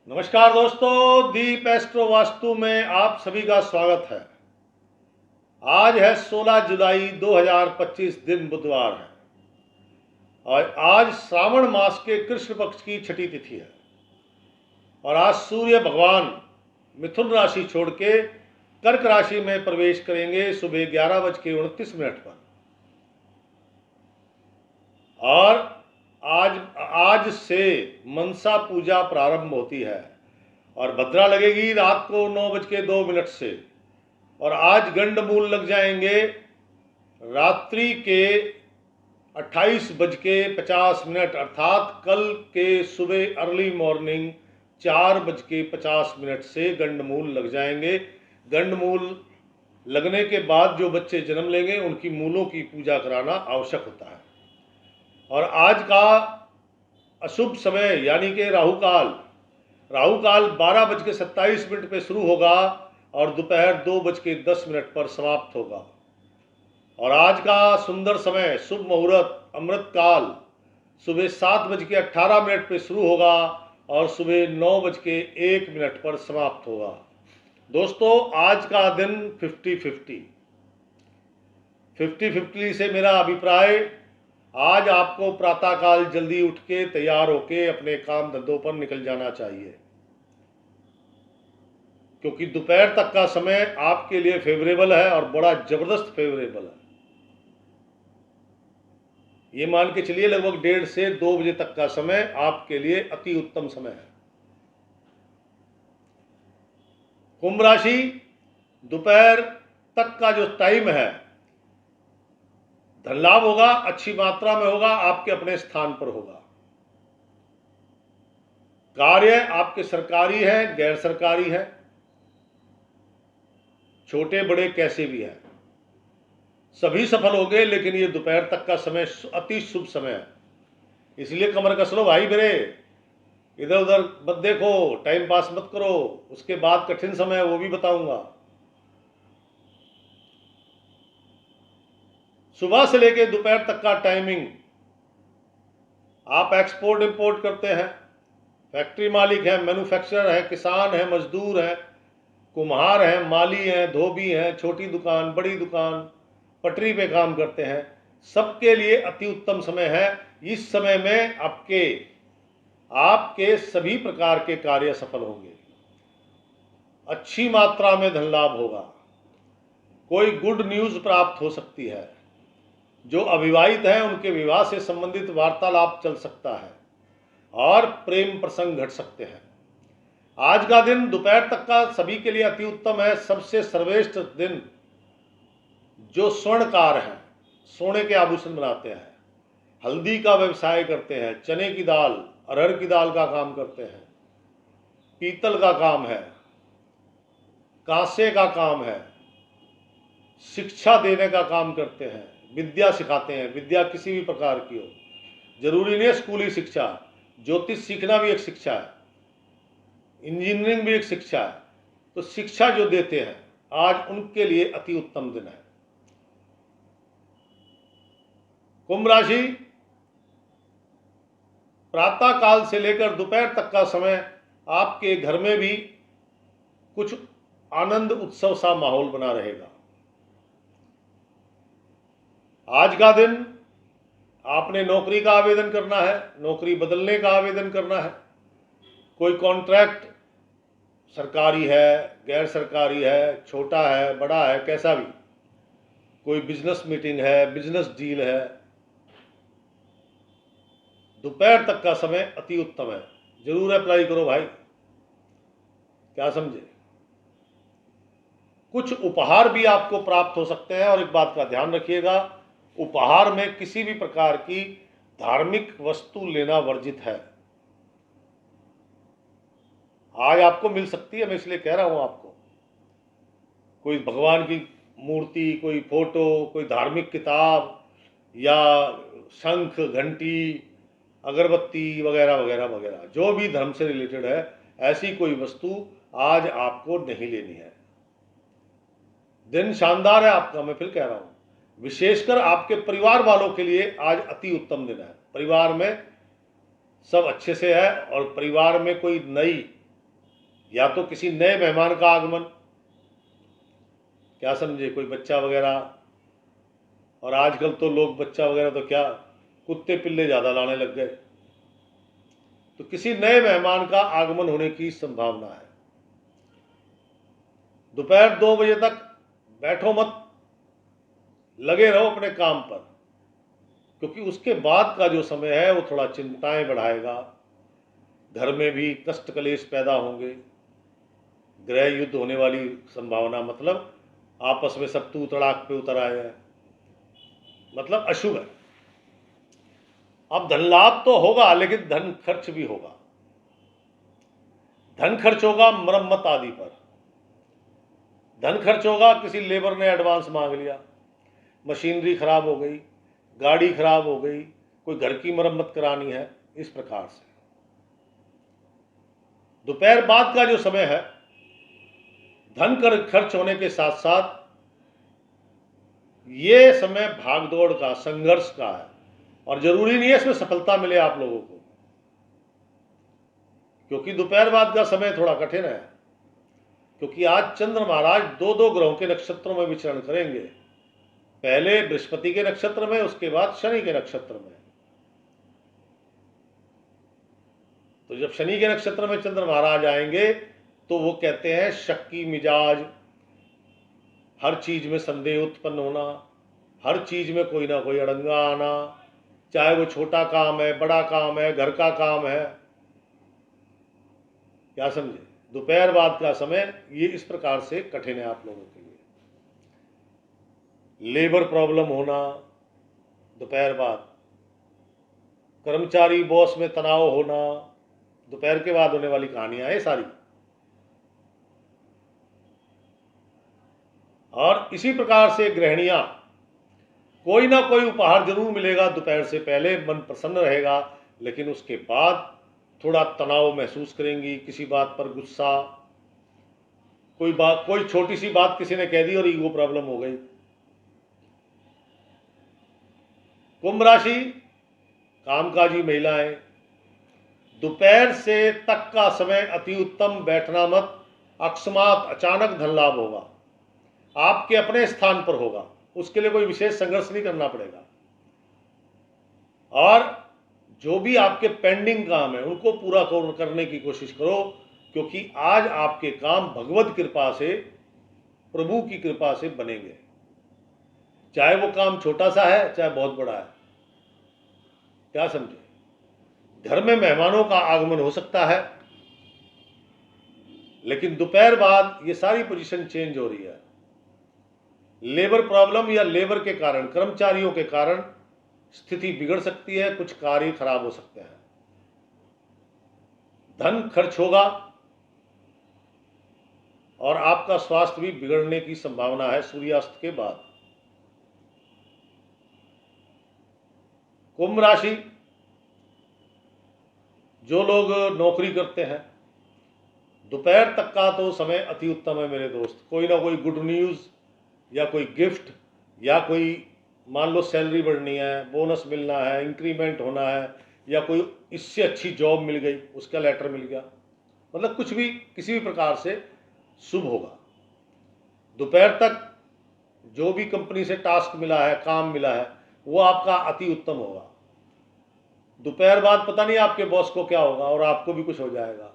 नमस्कार दोस्तों, दीप एस्ट्रो वास्तु में आप सभी का स्वागत है। आज है 16 जुलाई 2025, दिन बुधवार है और आज श्रावण मास के कृष्ण पक्ष की छठी तिथि है और आज सूर्य भगवान मिथुन राशि छोड़ के कर्क राशि में प्रवेश करेंगे सुबह 11:29 पर। और आज से मनसा पूजा प्रारंभ होती है और भद्रा लगेगी रात को 9:02 से। और आज गंडमूल लग जाएंगे रात्रि के 28:50 अर्थात कल के सुबह अर्ली मॉर्निंग 4:50 से गंडमूल लग जाएंगे। गंडमूल लगने के बाद जो बच्चे जन्म लेंगे उनकी मूलों की पूजा कराना आवश्यक होता है। और आज का अशुभ समय यानी कि राहुकाल 12:27 पे शुरू होगा और दोपहर 2:10 पर समाप्त होगा। और आज का सुंदर समय शुभ मुहूर्त अमृत काल सुबह 7:18 पे शुरू होगा और सुबह 9:01 पर समाप्त होगा। दोस्तों, आज का दिन 50-50 से मेरा अभिप्राय, आज आपको प्रातःकाल जल्दी उठ के तैयार होके अपने काम धंधों पर निकल जाना चाहिए, क्योंकि दोपहर तक का समय आपके लिए फेवरेबल है और बड़ा जबरदस्त फेवरेबल है। ये मान के चलिए लगभग 1:30 से 2 बजे तक का समय आपके लिए अति उत्तम समय है। कुंभ राशि, दोपहर तक का जो टाइम है, धन लाभ होगा, अच्छी मात्रा में होगा, आपके अपने स्थान पर होगा। कार्य आपके सरकारी है, गैर सरकारी है, छोटे बड़े कैसे भी हैं, सभी सफल होंगे। लेकिन ये दोपहर तक का समय अति शुभ समय है, इसलिए कमर कस लो भाई मेरे, इधर उधर मत देखो, टाइम पास मत करो। उसके बाद कठिन समय है, वो भी बताऊंगा। सुबह से लेकर दोपहर तक का टाइमिंग, आप एक्सपोर्ट इंपोर्ट करते हैं, फैक्ट्री मालिक हैं, मैन्युफैक्चरर हैं, किसान हैं, मजदूर हैं, कुम्हार हैं, माली हैं, धोबी हैं, छोटी दुकान बड़ी दुकान, पटरी पे काम करते हैं, सबके लिए अति उत्तम समय है। इस समय में आपके सभी प्रकार के कार्य सफल होंगे, अच्छी मात्रा में धन लाभ होगा, कोई गुड न्यूज प्राप्त हो सकती है, जो अविवाहित हैं उनके विवाह से संबंधित वार्तालाप चल सकता है और प्रेम प्रसंग घट सकते हैं। आज का दिन दोपहर तक का सभी के लिए अति उत्तम है। सबसे सर्वश्रेष्ठ दिन जो स्वर्णकार हैं, सोने के आभूषण बनाते हैं, हल्दी का व्यवसाय करते हैं, चने की दाल अरहर की दाल का काम करते हैं, पीतल का काम है, कांसे का काम है, शिक्षा देने का काम करते हैं, विद्या सिखाते हैं, विद्या किसी भी प्रकार की हो, जरूरी नहीं है स्कूली शिक्षा, ज्योतिष सीखना भी एक शिक्षा है, इंजीनियरिंग भी एक शिक्षा है। तो शिक्षा जो देते हैं आज उनके लिए अति उत्तम दिन है। कुंभ राशि, प्रातः काल से लेकर दोपहर तक का समय आपके घर में भी कुछ आनंद उत्सव सा माहौल बना रहेगा। आज का दिन आपने नौकरी का आवेदन करना है, नौकरी बदलने का आवेदन करना है, कोई कॉन्ट्रैक्ट सरकारी है, गैर सरकारी है, छोटा है, बड़ा है, कैसा भी, कोई बिजनेस मीटिंग है, बिजनेस डील है, दोपहर तक का समय अति उत्तम है। जरूर अप्लाई करो भाई, क्या समझे। कुछ उपहार भी आपको प्राप्त हो सकते हैं और एक बात का ध्यान रखिएगा, उपहार में किसी भी प्रकार की धार्मिक वस्तु लेना वर्जित है। आज आपको मिल सकती है, मैं इसलिए कह रहा हूं आपको, कोई भगवान की मूर्ति, कोई फोटो, कोई धार्मिक किताब या शंख घंटी अगरबत्ती वगैरह वगैरह वगैरह, जो भी धर्म से रिलेटेड है, ऐसी कोई वस्तु आज आपको नहीं लेनी है। दिन शानदार है आपका, मैं फिर कह रहा हूं, विशेषकर आपके परिवार वालों के लिए आज अति उत्तम दिन है। परिवार में सब अच्छे से है और परिवार में कोई नई या तो किसी नए मेहमान का आगमन, क्या समझे, कोई बच्चा वगैरह, और आजकल तो लोग बच्चा वगैरह तो क्या, कुत्ते पिल्ले ज़्यादा लाने लग गए, तो किसी नए मेहमान का आगमन होने की संभावना है। दोपहर 2 बजे तक बैठो मत, लगे रहो अपने काम पर, क्योंकि उसके बाद का जो समय है वो थोड़ा चिंताएं बढ़ाएगा। घर में भी कष्ट कलेश पैदा होंगे, गृह युद्ध होने वाली संभावना, मतलब आपस में सब तू तड़ाक पे उतर आए हैं, मतलब अशुभ है। अब धन लाभ तो होगा, लेकिन धन खर्च भी होगा। धन खर्च होगा मरम्मत आदि पर, धन खर्च होगा, किसी लेबर ने एडवांस मांग लिया, मशीनरी खराब हो गई, गाड़ी खराब हो गई, कोई घर की मरम्मत करानी है, इस प्रकार से। दोपहर बाद का जो समय है, धन कर खर्च होने के साथ साथ ये समय भागदौड़ का, संघर्ष का है, और जरूरी नहीं है इसमें सफलता मिले आप लोगों को, क्योंकि दोपहर बाद का समय थोड़ा कठिन है, क्योंकि आज चंद्र महाराज 2-2 ग्रहों के नक्षत्रों में विचरण करेंगे। पहले बृहस्पति के नक्षत्र में, उसके बाद शनि के नक्षत्र में। तो जब शनि के नक्षत्र में चंद्र महाराज आएंगे तो वो कहते हैं शक्की मिजाज, हर चीज में संदेह उत्पन्न होना, हर चीज में कोई ना कोई अड़ंगा आना, चाहे वो छोटा काम है, बड़ा काम है, घर का काम है, क्या समझे। दोपहर बाद का समय ये इस प्रकार से कठिन है आप लोगों के लिए। लेबर प्रॉब्लम होना दोपहर बाद, कर्मचारी बॉस में तनाव होना, दोपहर के बाद होने वाली कहानियां हैं सारी। और इसी प्रकार से गृहिणियां, कोई ना कोई उपहार जरूर मिलेगा दोपहर से पहले, मन प्रसन्न रहेगा, लेकिन उसके बाद थोड़ा तनाव महसूस करेंगी, किसी बात पर गुस्सा, कोई छोटी सी बात किसी ने कह दी और ईगो प्रॉब्लम हो गई। कुंभ राशि, कामकाजी महिलाएं, दोपहर से तक का समय अति उत्तम, बैठना मत, अकस्मात अचानक धन लाभ होगा, आपके अपने स्थान पर होगा, उसके लिए कोई विशेष संघर्ष नहीं करना पड़ेगा। और जो भी आपके पेंडिंग काम है उनको पूरा करने की कोशिश करो, क्योंकि आज आपके काम भगवत कृपा से, प्रभु की कृपा से बनेंगे, चाहे वो काम छोटा सा है चाहे बहुत बड़ा है, क्या समझे। घर में मेहमानों का आगमन हो सकता है, लेकिन दोपहर बाद ये सारी पोजीशन चेंज हो रही है। लेबर प्रॉब्लम या लेबर के कारण, कर्मचारियों के कारण स्थिति बिगड़ सकती है, कुछ कार्य खराब हो सकते हैं, धन खर्च होगा, और आपका स्वास्थ्य भी बिगड़ने की संभावना है सूर्यास्त के बाद। कुंभ राशि, जो लोग नौकरी करते हैं, दोपहर तक का तो समय अति उत्तम है मेरे दोस्त। कोई ना कोई गुड न्यूज़ या कोई गिफ्ट, या कोई मान लो सैलरी बढ़नी है, बोनस मिलना है, इंक्रीमेंट होना है, या कोई इससे अच्छी जॉब मिल गई, उसका लेटर मिल गया, मतलब कुछ भी किसी भी प्रकार से शुभ होगा। दोपहर तक जो भी कंपनी से टास्क मिला है, काम मिला है, वो आपका अति उत्तम होगा। दोपहर बाद पता नहीं आपके बॉस को क्या होगा और आपको भी कुछ हो जाएगा,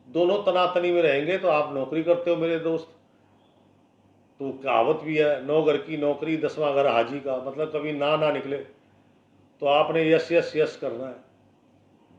दोनों तनातनी में रहेंगे। तो आप नौकरी करते हो मेरे दोस्त, तो कहावत भी है, 9 घर की नौकरी 10वां घर हाजी का, मतलब कभी ना ना निकले तो आपने यस यस यस करना है,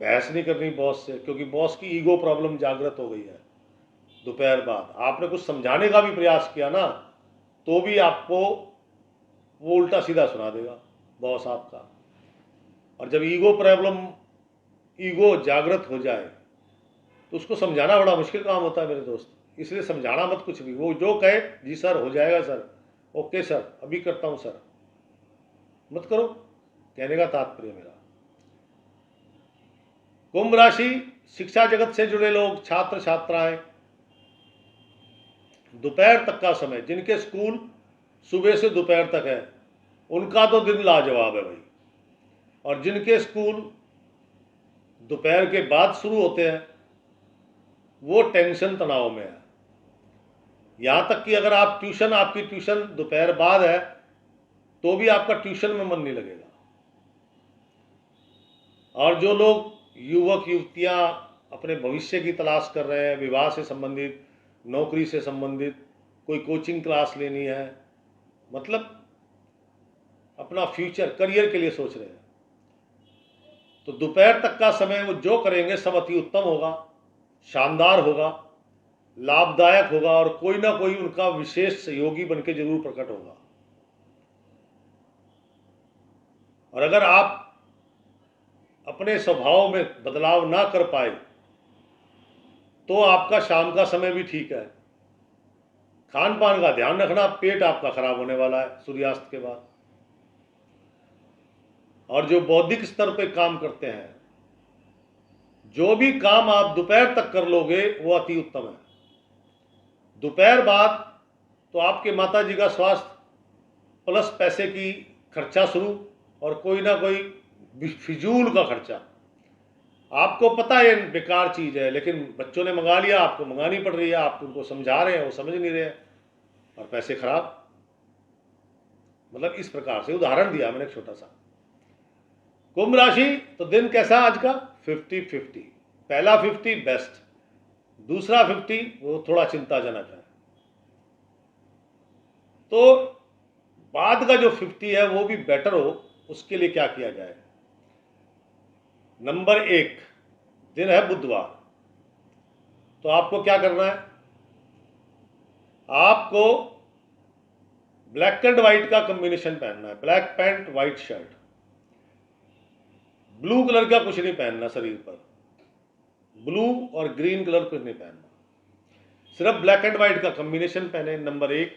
बहस नहीं करनी बॉस से, क्योंकि बॉस की ईगो प्रॉब्लम जागृत हो गई है। दोपहर बाद आपने कुछ समझाने का भी प्रयास किया ना, तो भी आपको वो उल्टा सीधा सुना देगा बॉस आपका। और जब ईगो प्रॉब्लम, ईगो जागृत हो जाए तो उसको समझाना बड़ा मुश्किल काम होता है मेरे दोस्त। इसलिए समझाना मत कुछ भी, वो जो कहे जी सर हो जाएगा सर, ओके सर अभी करता हूँ सर, मत करो, कहने का तात्पर्य मेरा। कुंभ राशि, शिक्षा जगत से जुड़े लोग, छात्र छात्राएं, दोपहर तक का समय, जिनके स्कूल सुबह से दोपहर तक है उनका तो दिन लाजवाब है भाई, और जिनके स्कूल दोपहर के बाद शुरू होते हैं वो टेंशन तनाव में है। यहाँ तक कि अगर आपकी ट्यूशन दोपहर बाद है तो भी आपका ट्यूशन में मन नहीं लगेगा। और जो लोग युवक युवतियाँ अपने भविष्य की तलाश कर रहे हैं, विवाह से संबंधित, नौकरी से संबंधित, कोई कोचिंग क्लास लेनी है, मतलब अपना फ्यूचर करियर के लिए सोच रहे हैं, तो दोपहर तक का समय वो जो करेंगे सब अति उत्तम होगा, शानदार होगा, लाभदायक होगा और कोई ना कोई उनका विशेष सहयोगी बनके जरूर प्रकट होगा। और अगर आप अपने स्वभाव में बदलाव ना कर पाए तो आपका शाम का समय भी ठीक है। खान पान का ध्यान रखना, पेट आपका खराब होने वाला है सूर्यास्त के बाद। और जो बौद्धिक स्तर पे काम करते हैं, जो भी काम आप दोपहर तक कर लोगे वो अति उत्तम है। दोपहर बाद तो आपके माता जी का स्वास्थ्य प्लस पैसे की खर्चा शुरू, और कोई ना कोई फिजूल का खर्चा। आपको पता है बेकार चीज़ है, लेकिन बच्चों ने मंगा लिया, आपको मंगानी पड़ रही है, आप उनको समझा रहे हैं, वो समझ नहीं रहे हैं और पैसे खराब। मतलब इस प्रकार से उदाहरण दिया मैंने छोटा सा। कुंभ राशि, तो दिन कैसा आज का? 50-50। पहला 50 बेस्ट, दूसरा 50 वो थोड़ा चिंताजनक है। तो बाद का जो 50 है वो भी बेटर हो, उसके लिए क्या किया जाए? नंबर 1 दिन है बुधवार, तो आपको क्या करना है? आपको ब्लैक एंड व्हाइट का कॉम्बिनेशन पहनना है, black pant white shirt. Blue colour का कुछ नहीं पहनना शरीर पर, ब्लू और ग्रीन कलर कुछ नहीं पहनना, सिर्फ ब्लैक एंड व्हाइट का कॉम्बिनेशन पहने। नंबर 1।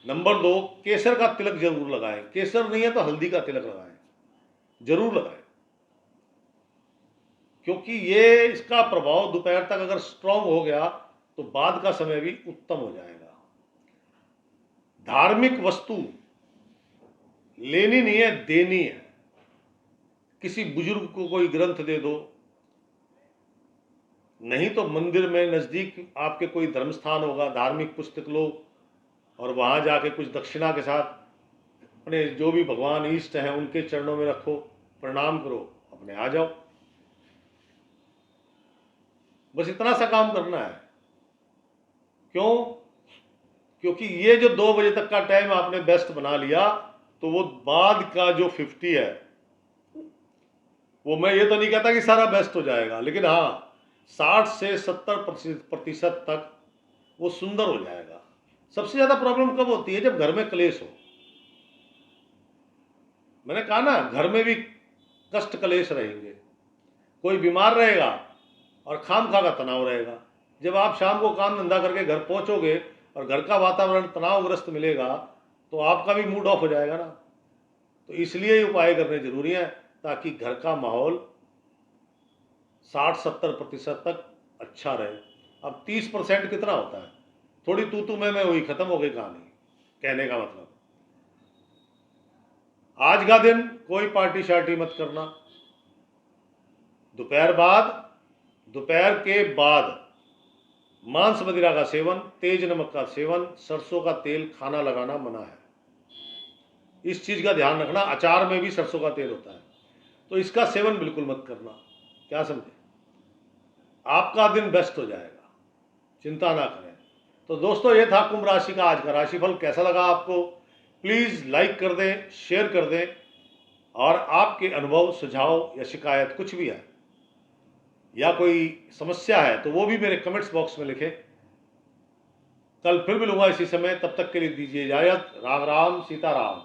नंबर 2, केसर का तिलक जरूर लगाएं। केसर नहीं है तो हल्दी का तिलक लगाएं, जरूर लगाएं, क्योंकि ये इसका प्रभाव दोपहर तक अगर स्ट्रांग हो गया तो बाद का समय भी उत्तम हो जाएगा। धार्मिक वस्तु लेनी नहीं है, देनी है। किसी बुजुर्ग को कोई ग्रंथ दे दो, नहीं तो मंदिर में नजदीक आपके कोई धर्म स्थान होगा, धार्मिक पुस्तक लो और वहां जाके कुछ दक्षिणा के साथ अपने जो भी भगवान इष्ट हैं उनके चरणों में रखो, प्रणाम करो, अपने आ जाओ। बस इतना सा काम करना है। क्यों? क्योंकि ये जो 2 बजे तक का टाइम आपने बेस्ट बना लिया, तो वो बाद का जो 50 है वो, मैं ये तो नहीं कहता कि सारा बेस्ट हो जाएगा, लेकिन हाँ 60 से 70% तक वो सुंदर हो जाएगा। सबसे ज्यादा प्रॉब्लम कब होती है? जब घर में क्लेश हो। मैंने कहा ना, घर में भी कष्ट क्लेश रहेंगे, कोई बीमार रहेगा और खामखा का तनाव रहेगा। जब आप शाम को काम धंधा करके घर पहुंचोगे और घर का वातावरण तनावग्रस्त मिलेगा तो आपका भी मूड ऑफ हो जाएगा ना। तो इसलिए ये उपाय करने जरूरी है, ताकि घर का माहौल 60-70% तक अच्छा रहे। अब 30% कितना होता है? थोड़ी तू मैं हुई, खत्म हो गई कहानी। कहने का मतलब, आज का दिन कोई पार्टी शार्टी मत करना। दोपहर के बाद मांस मदिरा का सेवन, तेज नमक का सेवन, सरसों का तेल खाना लगाना मना है। इस चीज का ध्यान रखना। अचार में भी सरसों का तेल होता है, तो इसका सेवन बिल्कुल मत करना। क्या समझे? आपका दिन बेस्ट हो जाएगा, चिंता ना करें। तो दोस्तों, ये था कुंभ राशि का आज का राशिफल। कैसा लगा आपको? प्लीज लाइक कर दें, शेयर कर दें, और आपके अनुभव, सुझाव या शिकायत कुछ भी है या कोई समस्या है तो वो भी मेरे कमेंट्स बॉक्स में लिखें। कल फिर मिलूंगा इसी समय, तब तक के लिए दीजिए इजाजत। राम राम, सीताराम।